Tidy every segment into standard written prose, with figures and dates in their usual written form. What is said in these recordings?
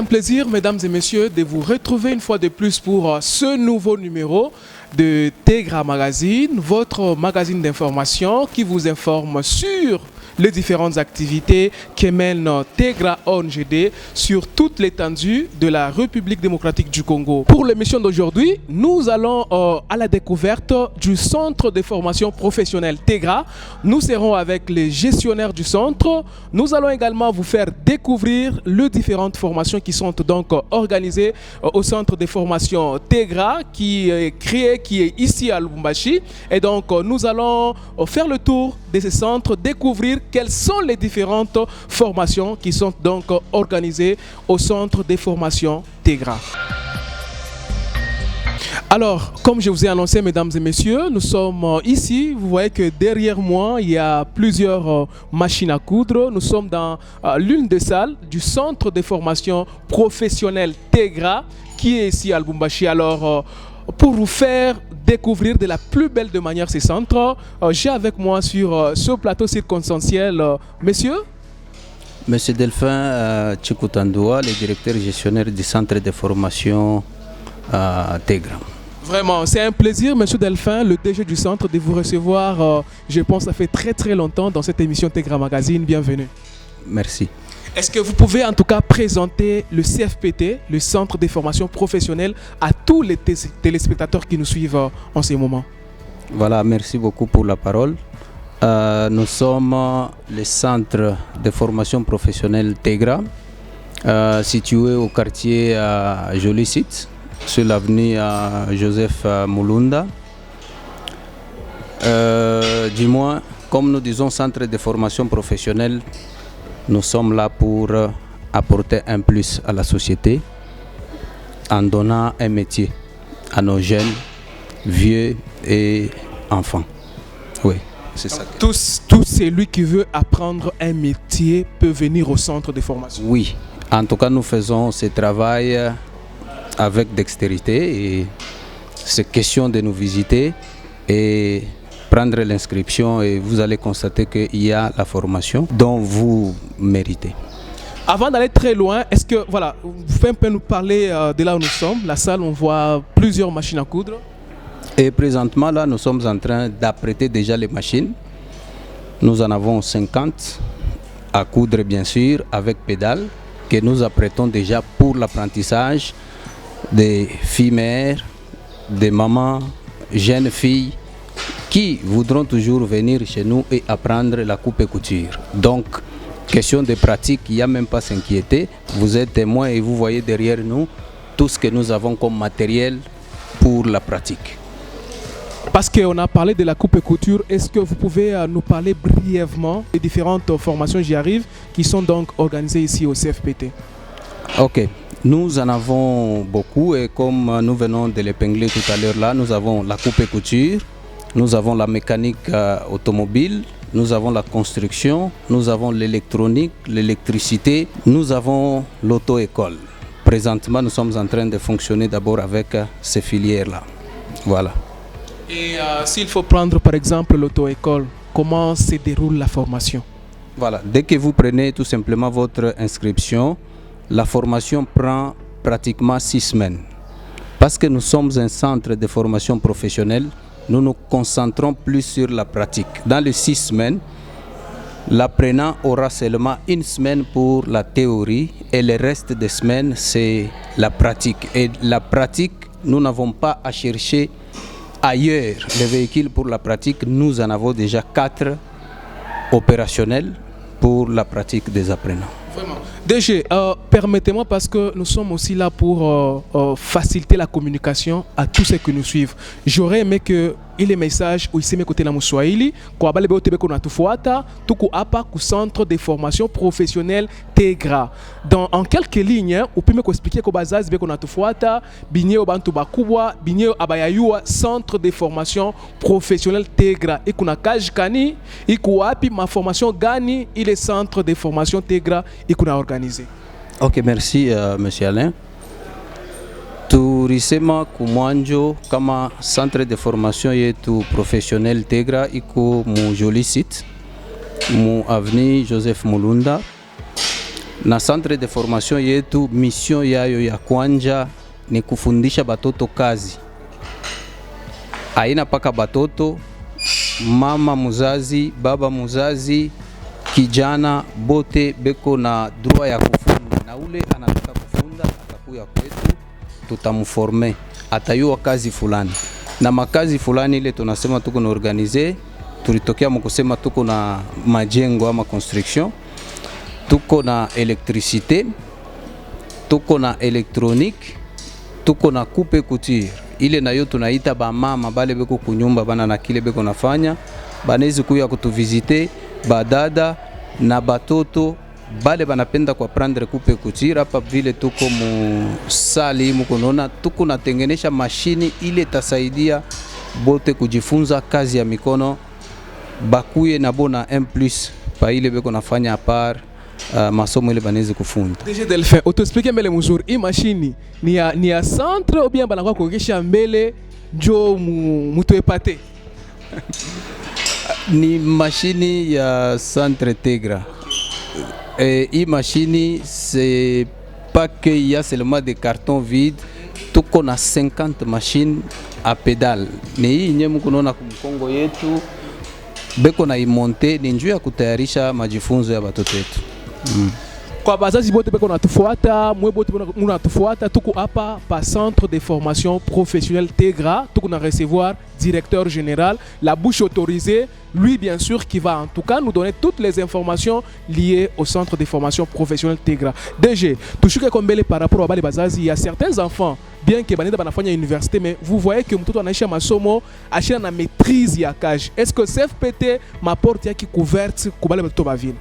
plaisir, mesdames et messieurs, de vous retrouver une fois de plus pour ce nouveau numéro de Tegra Magazine, votre magazine d'information qui vous informe sur les différentes activités que mène Tegra ONGD sur toute l'étendue de la République démocratique du Congo. Pour l'émission d'aujourd'hui, nous allons à la découverte du centre de formation professionnelle Tegra. Nous serons avec les gestionnaires du centre. Nous allons également vous faire découvrir les différentes formations qui sont donc organisées au centre de formation Tegra qui est créé, qui est ici à Lubumbashi. Et donc nous allons faire le tour de ce centre, découvrir quelles sont les différentes formations qui sont donc organisées au centre de formation Tegra. Alors, comme je vous ai annoncé, mesdames et messieurs, nous sommes ici. Vous voyez que derrière moi, il y a plusieurs machines à coudre. Nous sommes dans l'une des salles du centre de formation professionnelle Tegra qui est ici à Lubumbashi. Alors, pour vous faire découvrir de la plus belle de manière ces centres, j'ai avec moi sur ce plateau circonstanciel, messieurs. Monsieur Delphin Tchikoutandua, le directeur gestionnaire du centre de formation Tegra. Vraiment, c'est un plaisir, monsieur Delphin, le DG du centre, de vous recevoir. Je pense que ça fait très longtemps dans cette émission Tegra Magazine. Bienvenue. Merci. Est-ce que vous pouvez en tout cas présenter le CFPT, le centre de formation professionnelle, à tous les téléspectateurs qui nous suivent en ce moment? Voilà, merci beaucoup pour la parole. Nous sommes le centre de formation professionnelle Tegra, situé au quartier Joli Site, sur l'avenue Joseph Mulunda. Du moins, comme nous disons centre de formation professionnelle, nous sommes là pour apporter un plus à la société en donnant un métier à nos jeunes, vieux et enfants. Oui, c'est ça. Tout celui qui veut apprendre un métier peut venir au centre de formation. Oui, en tout cas nous faisons ce travail avec dextérité et c'est question de nous visiter et prendre l'inscription et vous allez constater qu'il y a la formation dont vous méritez. Avant d'aller très loin, est-ce que, voilà, vous pouvez un peu nous parler de là où nous sommes? La salle, on voit plusieurs machines à coudre. Et présentement, là, nous sommes en train d'apprêter déjà les machines. Nous en avons 50 à coudre, bien sûr, avec pédales, que nous apprêtons déjà pour l'apprentissage des filles mères, des mamans, jeunes filles, qui voudront toujours venir chez nous et apprendre la coupe et couture. Donc, question de pratique, il n'y a même pas à s'inquiéter. Vous êtes témoins et vous voyez derrière nous tout ce que nous avons comme matériel pour la pratique. Parce qu'on a parlé de la coupe et couture, est-ce que vous pouvez nous parler brièvement des différentes formations, j'y arrive, qui sont donc organisées ici au CFPT? Ok, nous en avons beaucoup et comme nous venons de l'épingler tout à l'heure là, nous avons la coupe et couture, nous avons la mécanique automobile, nous avons la construction, nous avons l'électronique, l'électricité, nous avons l'auto-école. Présentement, nous sommes en train de fonctionner d'abord avec ces filières-là. Voilà. Et s'il faut prendre par exemple l'auto-école, comment se déroule la formation? Voilà, dès que vous prenez tout simplement votre inscription, la formation prend pratiquement 6 semaines. Parce que nous sommes un centre de formation professionnelle, nous nous concentrons plus sur la pratique. Dans les 6 semaines, l'apprenant aura seulement 1 semaine pour la théorie et le reste des semaines, c'est la pratique. Et la pratique, nous n'avons pas à chercher ailleurs les véhicules pour la pratique. Nous en avons déjà 4 opérationnels pour la pratique des apprenants. Vraiment. DG, permettez-moi parce que nous sommes aussi là pour faciliter la communication à tous ceux qui nous suivent. J'aurais aimé que ile message uiseme kote na Mswahili kwa bale bote beko natufuata tuku hapa ku centre de formation professionnelle Tegra. En quelques lignes, upime ko expliquer ko bazazi beko natufuata binye bantu bakubwa binye abayayua centre de formation professionnelle Tegra. Ikuna kaji kani iku wapi ma formation gani ile centre de formation Tegra ikuna organisé. Ok, merci monsieur Alain. Tulisema kumwanjo kama centre de formation yetu professionnel Tegra iko mu Joli Site mu avenue Joseph Mulunda Na centre de formation yetu mission yayo ya kwanja ni kufundisha batoto kazi. Aina paka batoto, mama muzazi, baba muzazi, kijana bote beko na droit ya kufunda, na ule anataka kufunda atakuya kwetu, tutamforme, atayua kazi fulani. Na makazi fulani ile tunasema tuko na organize, tulitokea mkusema tuko na majengo ama construction, tuko na electricité, tuko na électronique, tuko na coupe couture. Ile nayo tunaita ba mama bale beko kunyumba bana na kile beko nafanya, banezi kuya kutuvisite, badada na batoto bale banapenda kwa prendre coupe couture. Hapa vile tuko mu sali mkonona, tuko natengenesha mashini ile tasaidia bote kujifunza kazi ya mikono, bakuye na bona 1+ pa ile beko nafanya apart masomo ile banezi kufunda. DG Delphin, utuexplique mbele mzuri, hii mashini ni ya centre ou bien banakuwa kuongesha mbele njo mutu epate? Ni mashini ya centre Tegra. Hii machine, c'est pas qu'il y a seulement des cartons vides, tout qu'on a 50 machines à pédale. Mais hii nyemu kunaona kumkongo yetu beko na imonte ni njuu ya kutayarisha majifunzo ya batoto yetu. Kwa bazazi bote beko natufuata, mwe bote munatufuata, tuko hapa pa centre de formation professionnelle Tegra, tuko na recevoir directeur général, la bouche autorisée, lui bien sûr qui va en tout cas nous donner toutes les informations liées au centre de formation professionnelle Tegra. DG, touchuke kombele par rapport à bale bazazi, il y a certains enfants bien que banenda banafanya université, mais vous voyez que mtoto anaisha masomo achina na maîtrise ya kaji. Est-ce que CFPT m'apporte yaki couverte kubale batoto ba ville?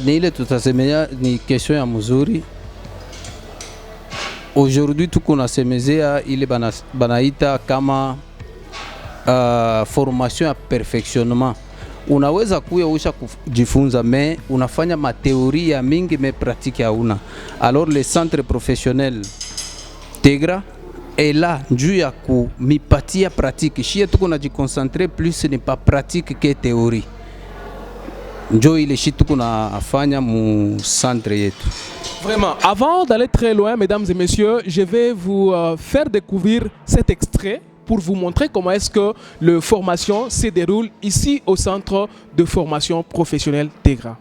Ni ile tutasemea ni question ya mzuri. Aujourd'hui tuko nasemezea ile banaita kama formation ya perfectionnement. Unaweza kuya usha kujifunza mais unafanya mateoria mingi mais pratique hauna. Alors le centre professionnel Tegra est là njuu ya kumipatia pratique. Shie tuko na jiconcentrer plus ni pas pratique que théorie. Njo ile shit tuko na afanya mu centre yetu. Vraiment, avant d'aller très loin, mesdames et messieurs, je vais vous faire découvrir cet extrait pour vous montrer comment est-ce que la formation se déroule ici au centre de formation professionnelle Tegra.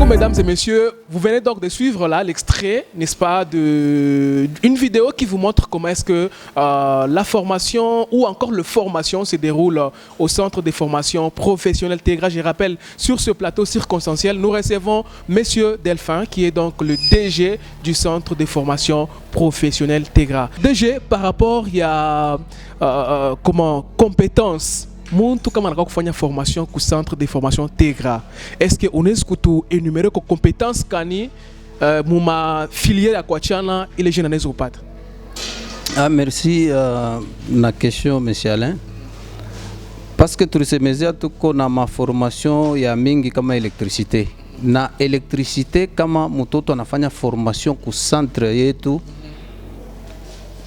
Mesdames et messieurs, vous venez donc de suivre là l'extrait, n'est-ce pas, d'une vidéo qui vous montre comment est-ce que la formation ou encore la formation se déroule au centre de formation professionnelle Tegra. Je rappelle, sur ce plateau circonstanciel, nous recevons Monsieur Delphin, qui est donc le DG du centre de formation professionnelle Tegra. DG, par rapport, il y a compétences. Muntu kama anataka kufanya formation ku centre de formation Tegra, est-ce que unaweza kutuenumerer kwa compétences kani muma filière ya kuachana ile jeune anaweza kupata? Merci na question monsieur Alain. Parce que tulisemezea tuko na maformation ya mingi kama électricité. Na électricité kama mtoto anafanya formation ku centre yetu,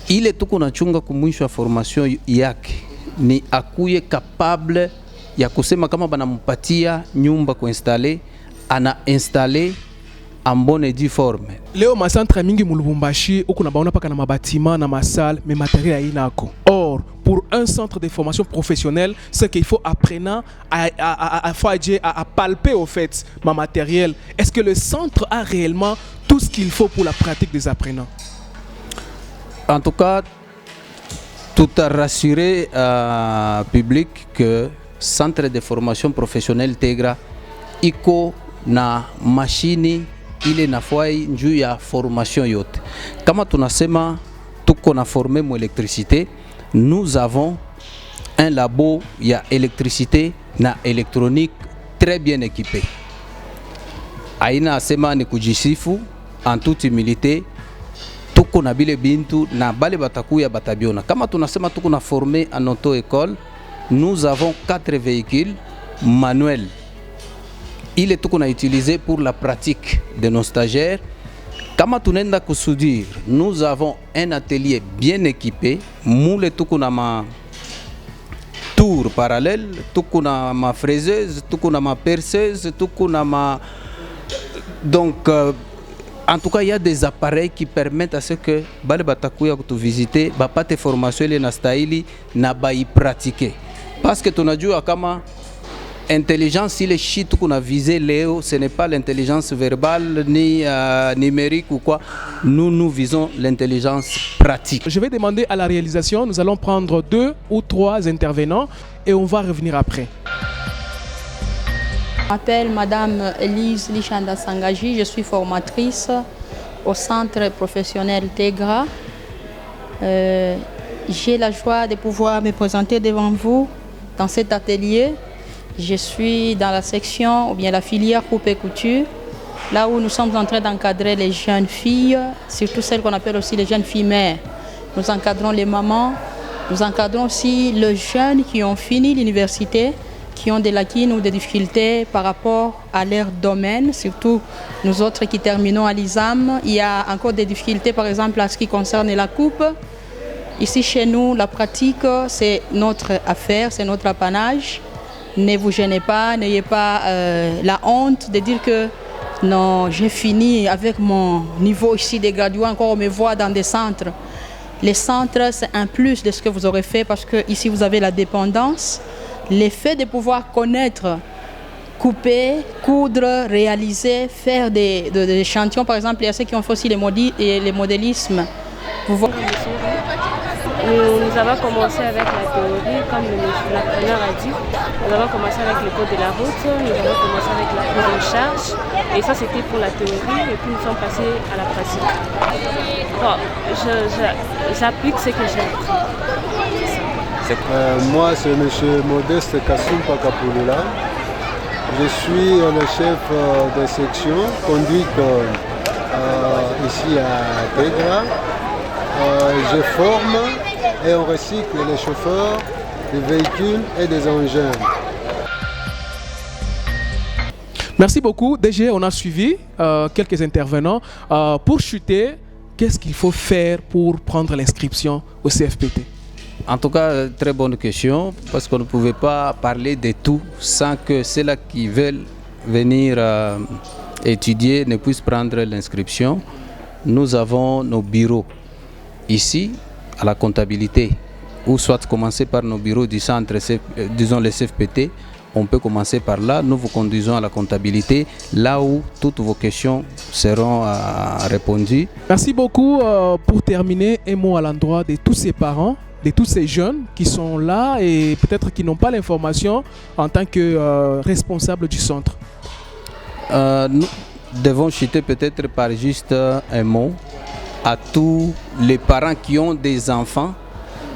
ile tuko na chunga kumwisho wa formation yake ni akuye capable ya kusema kama banampatia nyumba kuinstaller, ana installer en bonne et due forme. Leo macentre mingi mu Lubumbashi uko na baona paka na mabatima na masal mais matériel ainako. Or pour un centre de formation professionnelle, c'est qu'il faut apprenant à palper au fait ma matériel. Est-ce que le centre a réellement tout ce qu'il faut pour la pratique des apprenants? En tout cas, tout à rassurer public que centre de formation professionnelle Tegra iko na mashini ile nafai njuu ya formation yote. Kama tunasema tuko na former mu électricité, nous avons un labo ya électricité na électronique très bien équipé. Aina asema ni kujisifu en toute humilité, tuko na bile bintu na bale batakuya batabiona. Kama tunasema tuko na formé en auto-école, nous avons 4 véhicules manuels. Il est tout qu'on a utilisé pour la pratique de nos stagiaires. Kama tunenda kusudir, nous avons un atelier bien équipé. Moule tout qu'on a ma tour parallèle, tout qu'on a ma fraiseuse, tout qu'on a ma perceuse, tout qu'on a ma... Donc, en tout cas, il y a des appareils qui permettent à ce que bale batakuya que tu visites, pas tes formations les nastaili na ba y pratiquer. Parce que tu as dit à kama intelligence, si les shit qu'on a visé Léo, ce n'est pas l'intelligence verbale ni numérique ou quoi. Nous visons l'intelligence pratique. Je vais demander à la réalisation, nous allons prendre 2 ou 3 intervenants et on va revenir après. Je m'appelle Madame Elise Lichanda Sangaji, je suis formatrice au centre professionnel TEGRA. J'ai la joie de pouvoir me présenter devant vous dans cet atelier. Je suis dans la section ou bien la filière coupe et couture, là où nous sommes en train d'encadrer les jeunes filles, surtout celles qu'on appelle aussi les jeunes filles mères. Nous encadrons les mamans, nous encadrons aussi les jeunes qui ont fini l'université, qui ont des lacunes ou des difficultés par rapport à leur domaine, surtout nous autres qui terminons à l'ISAM. Il y a encore des difficultés, par exemple, en ce qui concerne la coupe. Ici, chez nous, la pratique, c'est notre affaire, c'est notre apanage. Ne vous gênez pas, n'ayez pas la honte de dire que non, j'ai fini avec mon niveau ici des gradués, encore on me voit dans des centres. Les centres, c'est un plus de ce que vous aurez fait parce que ici vous avez la dépendance. L'effet de pouvoir connaître, couper, coudre, réaliser, faire des échantillons. Par exemple, il y a ceux qui ont fait aussi les modélismes. Vous voyez. Nous avons commencé avec la théorie, comme l'appreneur a dit. Nous avons commencé avec le code de la route, nous avons commencé avec la prise en charge. Et ça, c'était pour la théorie, et puis nous sommes passés à la pratique. Bon, j'applique ce que j'ai appris. Moi, c'est M. Modeste Kassoum Pakapouloula. Je suis le chef de section conduite ici à Tegra. Je forme et on recycle les chauffeurs, des véhicules et des engins. Merci beaucoup. DG, on a suivi quelques intervenants. Pour chuter, qu'est-ce qu'il faut faire pour prendre l'inscription au CFPT? En tout cas, très bonne question, parce qu'on ne pouvait pas parler de tout sans que ceux-là qui veulent venir étudier ne puissent prendre l'inscription. Nous avons nos bureaux ici, à la comptabilité, ou soit commencer par nos bureaux du centre, disons les CFPT, on peut commencer par là. Nous vous conduisons à la comptabilité, là où toutes vos questions seront répondues. Merci beaucoup. Pour terminer, un mot à l'endroit de tous ces parents, de tous ces jeunes qui sont là et peut-être qui n'ont pas l'information en tant que responsables du centre. Nous devons chuter peut-être par juste un mot à tous les parents qui ont des enfants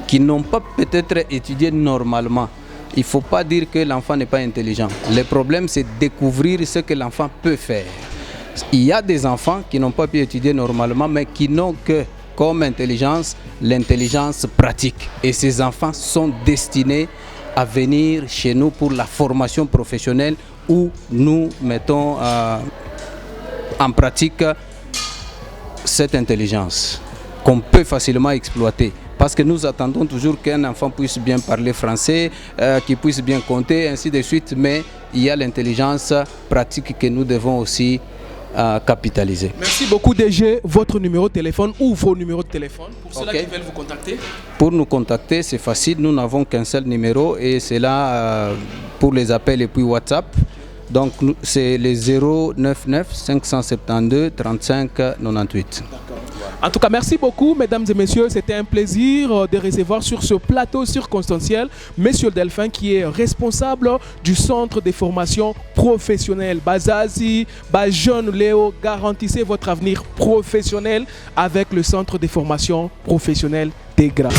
qui n'ont pas peut-être étudié normalement. Il ne faut pas dire que l'enfant n'est pas intelligent. Le problème, c'est de découvrir ce que l'enfant peut faire. Il y a des enfants qui n'ont pas pu étudier normalement, mais qui n'ont que comme intelligence, l'intelligence pratique. Et ces enfants sont destinés à venir chez nous pour la formation professionnelle où nous mettons en pratique cette intelligence qu'on peut facilement exploiter. Parce que nous attendons toujours qu'un enfant puisse bien parler français, qu'il puisse bien compter, ainsi de suite. Mais il y a l'intelligence pratique que nous devons aussi capitaliser. Merci beaucoup DG. Votre numéro de téléphone ou vos numéros de téléphone pour ceux qui veulent vous contacter? Pour nous contacter, c'est facile. Nous n'avons qu'un seul numéro et c'est là pour les appels et puis WhatsApp. Donc c'est les 099 572 35 98. En tout cas, merci beaucoup, mesdames et messieurs. C'était un plaisir de recevoir sur ce plateau circonstanciel Monsieur Delphin, qui est responsable du centre de formation professionnelle. Bazazi, jeune Léo, garantissez votre avenir professionnel avec le centre de formation professionnelle TEGRA.